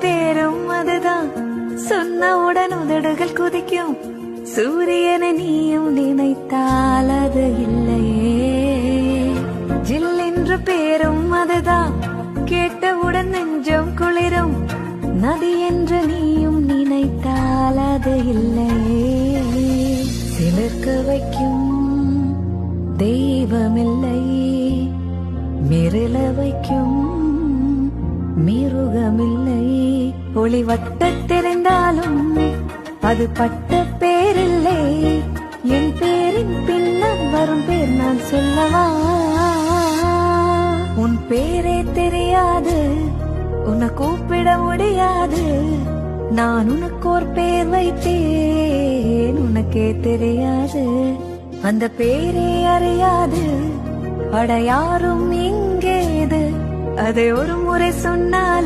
பேரும் அதுதான். சொன்னவுடன் உதடுகள் குதிக்கும். சூரியனை நீயும் நினைத்தால் அது இல்லையே. ஜில் என்று பேரும் அதுதான். கேட்டவுடன் நெஞ்சம் குளிரும். நதி என்று நீயும் நினைத்தால் அது இல்லையே. சிலிர்க்க வைக்கும் தெய்வமில்லை, மிரள வைக்கும் மிருகமில்லை. ஒளி வட்ட தெரிந்தாலும் அது பட்ட பேரில்லை. என் பேரின் பின்னால் வரும் பேர் நான் சொல்லவா? உன் பேரே தெரியாது, உன்னை கூப்பிட முடியாது. நான் உனக்கு ஒரு பேர் வைத்தேன், உனக்கே தெரியாது. அந்த பேரே அறியாது அட யாரும் இங்கேது. அதை ஒரு முறை சொன்னால்